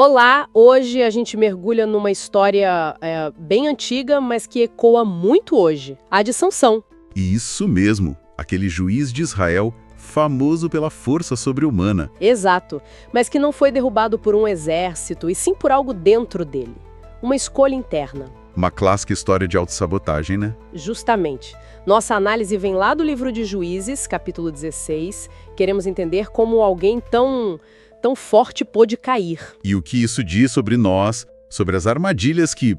Olá, hoje a gente mergulha numa história bem antiga, mas que ecoa muito hoje, a de Sansão. Isso mesmo, aquele juiz de Israel famoso pela força sobre-humana. Exato, mas que não foi derrubado por um exército, e sim por algo dentro dele. Uma escolha interna. Uma clássica história de autossabotagem, né? Justamente. Nossa análise vem lá do livro de Juízes, capítulo 16. Queremos entender como alguém tão forte pôde cair. E o que isso diz sobre nós, sobre as armadilhas que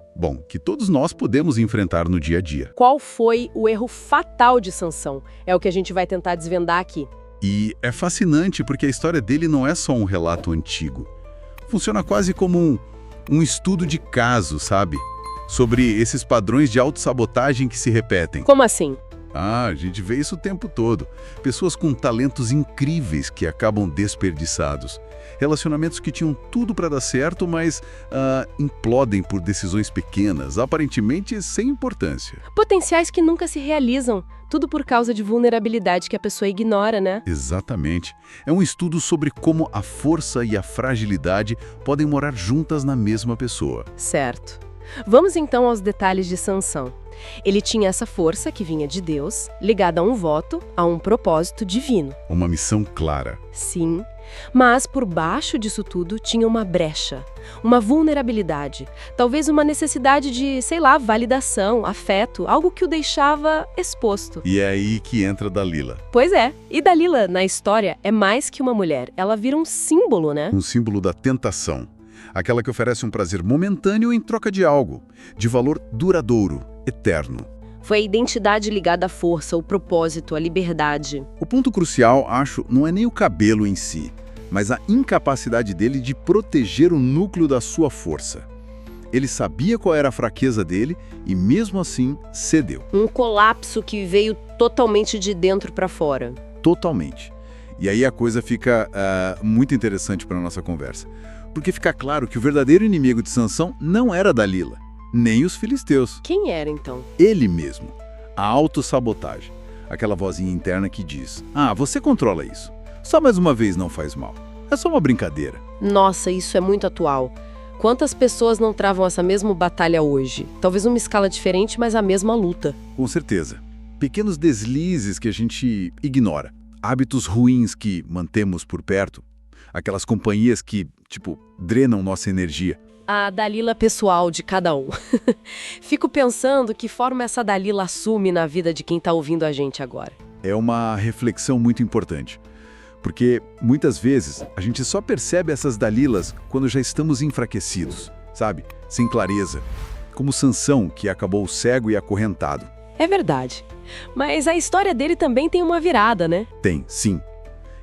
todos nós podemos enfrentar no dia a dia. Qual foi o erro fatal de Sansão? É o que a gente vai tentar desvendar aqui. E é fascinante porque a história dele não é só um relato antigo. Funciona quase como um estudo de caso, sabe? Sobre esses padrões de autossabotagem que se repetem. Como assim? A gente vê isso o tempo todo. Pessoas com talentos incríveis que acabam desperdiçados. Relacionamentos que tinham tudo para dar certo, mas implodem por decisões pequenas, aparentemente sem importância. Potenciais que nunca se realizam. Tudo por causa de vulnerabilidade que a pessoa ignora, né? Exatamente. É um estudo sobre como a força e a fragilidade podem morar juntas na mesma pessoa. Certo. Vamos então aos detalhes de Sansão. Ele tinha essa força que vinha de Deus, ligada a um voto, a um propósito divino. Uma missão clara. Sim, mas por baixo disso tudo tinha uma brecha, uma vulnerabilidade, talvez uma necessidade de, validação, afeto, algo que o deixava exposto. E é aí que entra Dalila. Pois é, e Dalila, na história, é mais que uma mulher, ela vira um símbolo, né? Um símbolo da tentação. Aquela que oferece um prazer momentâneo em troca de algo, de valor duradouro, eterno. Foi a identidade ligada à força, o propósito, a liberdade. O ponto crucial, acho, não é nem o cabelo em si, mas a incapacidade dele de proteger o núcleo da sua força. Ele sabia qual era a fraqueza dele e, mesmo assim, cedeu. Um colapso que veio totalmente de dentro para fora. Totalmente. E aí a coisa fica muito interessante para a nossa conversa. Porque fica claro que o verdadeiro inimigo de Sansão não era Dalila, nem os filisteus. Quem era, então? Ele mesmo. A autossabotagem. Aquela vozinha interna que diz: você controla isso. Só mais uma vez não faz mal. É só uma brincadeira. Nossa, isso é muito atual. Quantas pessoas não travam essa mesma batalha hoje? Talvez uma escala diferente, mas a mesma luta. Com certeza. Pequenos deslizes que a gente ignora. Hábitos ruins que mantemos por perto. Aquelas companhias que, drenam nossa energia. A Dalila pessoal de cada um. Fico pensando que forma essa Dalila assume na vida de quem está ouvindo a gente agora. É uma reflexão muito importante. Porque, muitas vezes, a gente só percebe essas Dalilas quando já estamos enfraquecidos, sabe? Sem clareza. Como Sansão, que acabou cego e acorrentado. É verdade. Mas a história dele também tem uma virada, né? Tem, sim.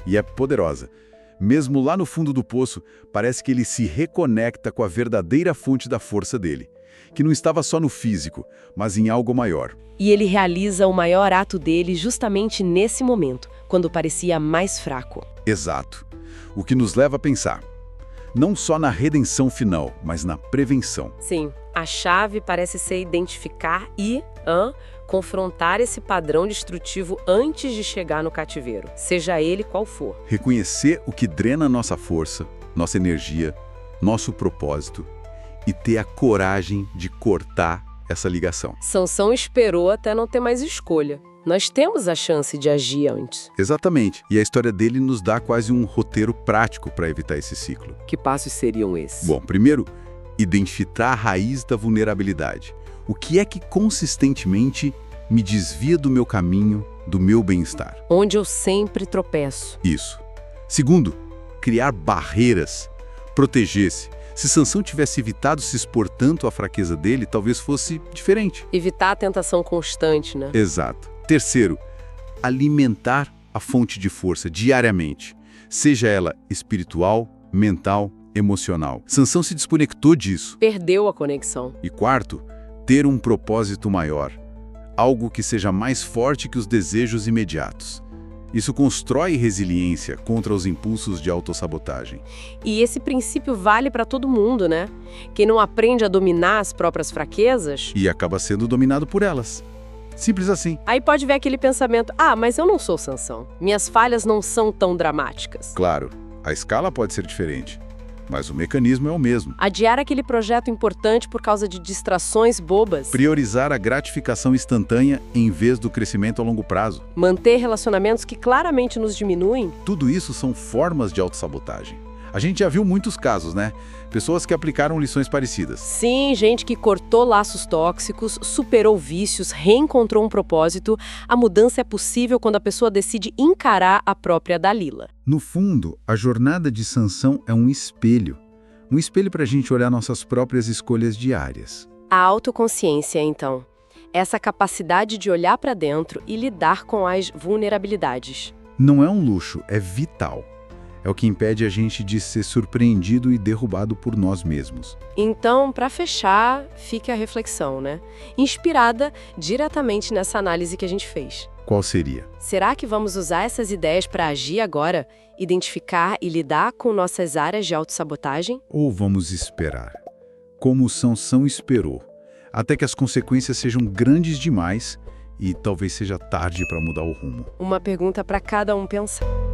E é poderosa. Mesmo lá no fundo do poço, parece que ele se reconecta com a verdadeira fonte da força dele, que não estava só no físico, mas em algo maior. E ele realiza o maior ato dele justamente nesse momento, quando parecia mais fraco. Exato. O que nos leva a pensar, não só na redenção final, mas na prevenção. Sim, a chave parece ser identificar e confrontar esse padrão destrutivo antes de chegar no cativeiro, seja ele qual for. Reconhecer o que drena nossa força, nossa energia, nosso propósito e ter a coragem de cortar essa ligação. Sansão esperou até não ter mais escolha. Nós temos a chance de agir antes. Exatamente. E a história dele nos dá quase um roteiro prático para evitar esse ciclo. Que passos seriam esses? Bom, primeiro, identificar a raiz da vulnerabilidade. O que é que consistentemente me desvia do meu caminho, do meu bem-estar? Onde eu sempre tropeço. Isso. Segundo, criar barreiras. Proteger-se. Se Sansão tivesse evitado se expor tanto à fraqueza dele, talvez fosse diferente. Evitar a tentação constante, né? Exato. Terceiro, alimentar a fonte de força diariamente, seja ela espiritual, mental, emocional. Sansão se desconectou disso. Perdeu a conexão. E quarto, ter um propósito maior, algo que seja mais forte que os desejos imediatos. Isso constrói resiliência contra os impulsos de autossabotagem. E esse princípio vale para todo mundo, né? Quem não aprende a dominar as próprias fraquezas... E acaba sendo dominado por elas. Simples assim. Aí pode ver aquele pensamento, mas eu não sou Sansão. Minhas falhas não são tão dramáticas. Claro, a escala pode ser diferente. mas o mecanismo é o mesmo. Adiar aquele projeto importante por causa de distrações bobas. Priorizar a gratificação instantânea em vez do crescimento a longo prazo. Manter relacionamentos que claramente nos diminuem. Tudo isso são formas de autossabotagem. A gente já viu muitos casos, né? Pessoas que aplicaram lições parecidas. Sim, gente que cortou laços tóxicos, superou vícios, reencontrou um propósito. A mudança é possível quando a pessoa decide encarar a própria Dalila. No fundo, a jornada de Sansão é um espelho. Um espelho para a gente olhar nossas próprias escolhas diárias. A autoconsciência, então. Essa capacidade de olhar para dentro e lidar com as vulnerabilidades. Não é um luxo, é vital. É o que impede a gente de ser surpreendido e derrubado por nós mesmos. Então, para fechar, fica a reflexão, né? Inspirada diretamente nessa análise que a gente fez. Qual seria? Será que vamos usar essas ideias para agir agora? Identificar e lidar com nossas áreas de autossabotagem? Ou vamos esperar? Como Sansão esperou, até que as consequências sejam grandes demais e talvez seja tarde para mudar o rumo. Uma pergunta para cada um pensar.